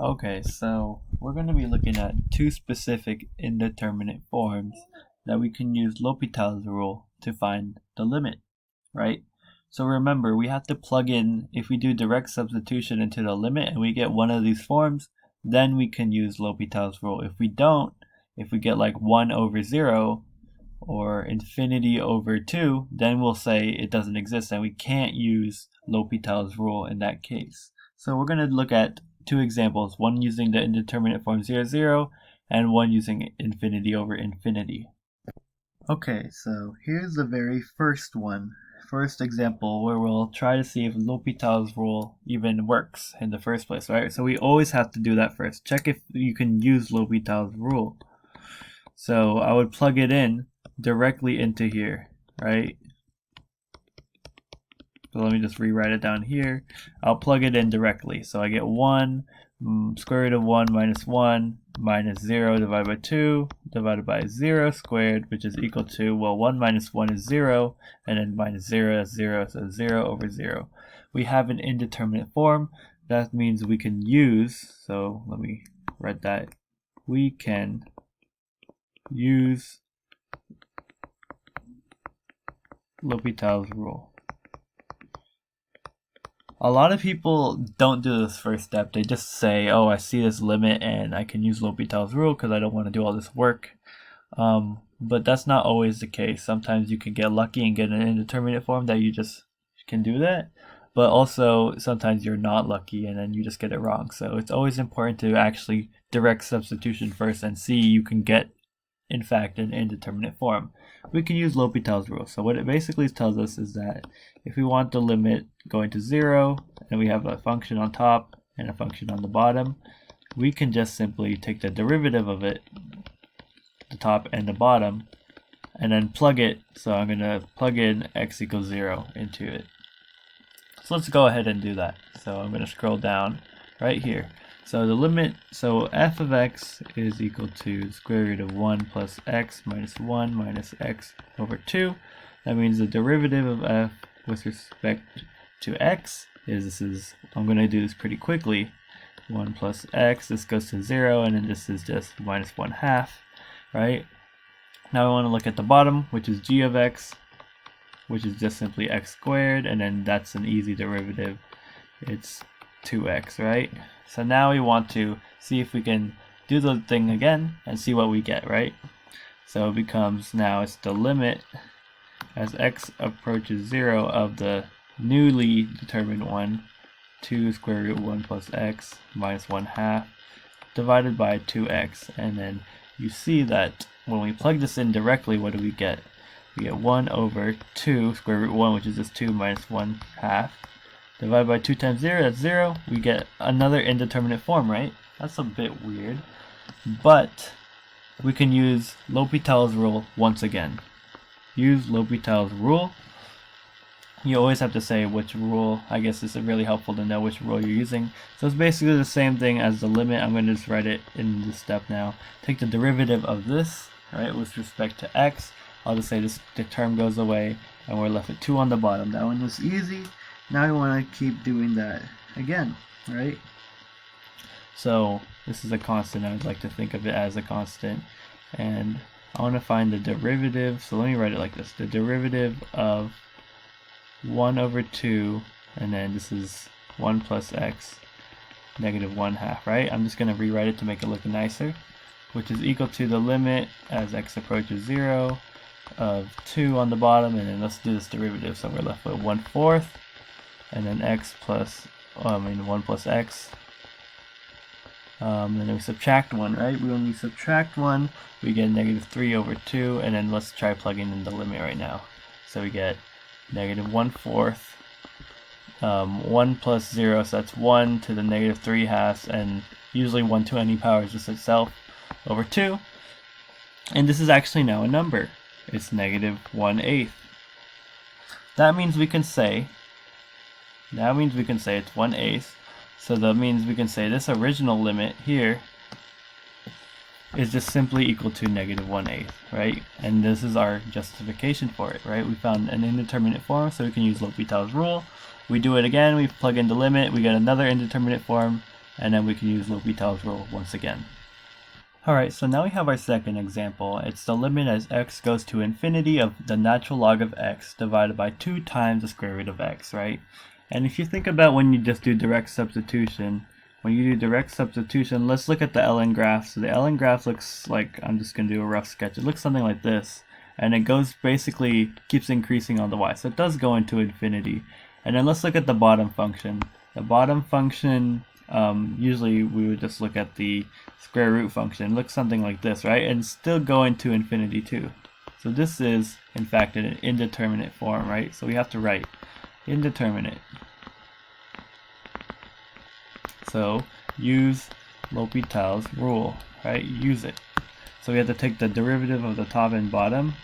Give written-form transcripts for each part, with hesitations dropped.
Okay, so we're going to be looking at two specific indeterminate forms that we can use L'Hopital's rule to find the limit, right? So remember, we have to plug in, if we do direct substitution into the limit and we get one of these forms, then we can use L'Hopital's rule. If we don't, if we get like 1 over 0 or infinity over 2, then we'll say it doesn't exist and we can't use L'Hopital's rule in that case. So we're going to look at two examples, one using the indeterminate form 0, 0, and one using infinity over infinity. Okay, so here's the very first example where we'll try to see if L'Hopital's rule even works in the first place, right? So we always have to do that first. Check if you can use L'Hopital's rule. So I would plug it in directly into here, right? So let me just rewrite it down here. I'll plug it in directly. So I get 1, square root of 1 minus 0 divided by 2 divided by 0 squared, which is equal to, well, 1 minus 1 is 0, and then minus 0 is 0, so 0 over 0. We have an indeterminate form. That means we can use, so let me write that, we can use L'Hopital's rule. A lot of people don't do this first step. They just say, oh, I see this limit and I can use L'Hopital's rule because I don't want to do all this work. But that's not always the case. Sometimes you can get lucky and get an indeterminate form that you just can do that. But also, sometimes you're not lucky and then you just get it wrong. So it's always important to actually direct substitution first and see you can get, in fact, an indeterminate form. We can use L'Hopital's rule. So what it basically tells us is that if we want the limit going to 0 and we have a function on top and a function on the bottom, we can just simply take the derivative of it, the top and the bottom, and then plug it. So I'm going to plug in x equals 0 into it. So let's go ahead and do that. So I'm going to scroll down right here. So the limit, so f of x is equal to square root of 1 plus x minus 1 minus x over 2. That means the derivative of f with respect to x is, I'm going to do this pretty quickly, 1 plus x, this goes to 0, and then this is just minus 1/2, right? Now I want to look at the bottom, which is g of x, which is just simply x squared, and then that's an easy derivative. It's 2x, right? So now we want to see if we can do the thing again and see what we get, right? So it becomes, now it's the limit as x approaches 0 of the newly determined one, 2 square root 1 plus x minus 1/2 divided by 2x. And then you see that when we plug this in directly, what do we get? We get 1 over 2 square root 1, which is just 2 minus 1/2. Divided by 2 times 0, that's 0. We get another indeterminate form, right? That's a bit weird. But we can use L'Hopital's rule once again. Use L'Hopital's rule. You always have to say which rule. I guess it's really helpful to know which rule you're using. So it's basically the same thing as the limit. I'm going to just write it in this step now. Take the derivative of this, right, with respect to x. I'll just say the term goes away, and we're left with 2 on the bottom. That one was easy. Now we want to keep doing that again, right? So this is a constant. I would like to think of it as a constant. And I want to find the derivative. So let me write it like this. The derivative of 1 over 2, and then this is 1 plus x negative 1/2, right? I'm just going to rewrite it to make it look nicer, which is equal to the limit as x approaches 0 of 2 on the bottom, and then let's do this derivative. So we're left with 1/4. And then x plus, 1 plus x. And then we subtract 1, right? When we subtract 1, we get negative 3 over 2. And then let's try plugging in the limit right now. So we get negative 1/4. 1 plus 0, so that's 1 to the negative 3/2. And usually 1 to any power is just itself over 2. And this is actually now a number. It's negative 1/8. That means we can say it's 1/8. So that means we can say this original limit here is just simply equal to negative 1/8, right? And this is our justification for it, right? We found an indeterminate form, so we can use L'Hopital's rule. We do it again, we plug in the limit, we get another indeterminate form, and then we can use L'Hopital's rule once again. Alright, so now we have our second example. It's the limit as x goes to infinity of the natural log of x divided by 2 times the square root of x, right? And if you think about when you just do direct substitution, let's look at the ln graph. So the ln graph looks like, I'm just going to do a rough sketch, it looks something like this. And it goes, basically keeps increasing on the y. So it does go into infinity. And then let's look at the bottom function. The bottom function, usually we would just look at the square root function. It looks something like this, right? And still go into infinity too. So this is, in fact, an indeterminate form, right? So we have to write indeterminate. So use L'Hopital's rule, right? Use it. So we have to take the derivative of the top and bottom.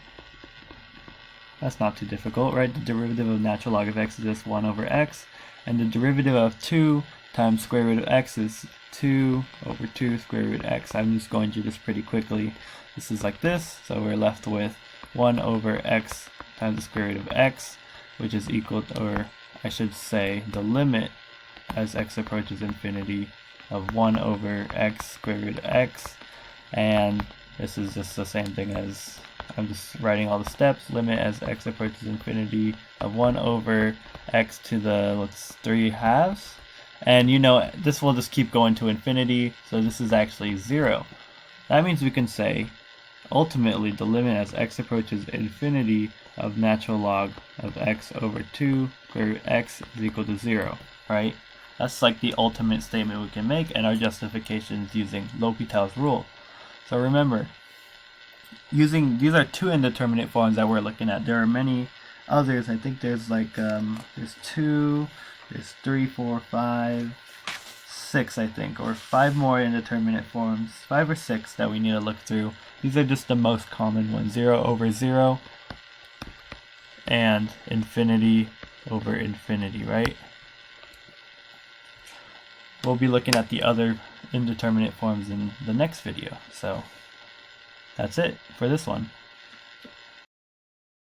That's not too difficult, right? The derivative of natural log of x is just 1 over x. And the derivative of 2 times square root of x is 2 over 2 square root of x. I'm just going through this pretty quickly. This is like this, so we're left with 1 over x times the square root of x, which is equal to, or I should say, the limit as x approaches infinity of 1 over x square root of x. And this is just the same thing as, I'm just writing all the steps, limit as x approaches infinity of 1 over x to the, 3 halves. And you know, this will just keep going to infinity, so this is actually 0. That means we can say, ultimately, the limit as x approaches infinity of natural log of x over 2 square root x is equal to 0, right? That's like the ultimate statement we can make, and our justification is using L'Hopital's rule. So remember, these are 2 indeterminate forms that we're looking at. There are many others. I think there's like, there's 2, there's 3, 4, 5, 6, I think, or 5 more indeterminate forms, 5 or 6 that we need to look through. These are just the most common ones, 0 over 0, and infinity over infinity, right? We'll be looking at the other indeterminate forms in the next video. So that's it for this one.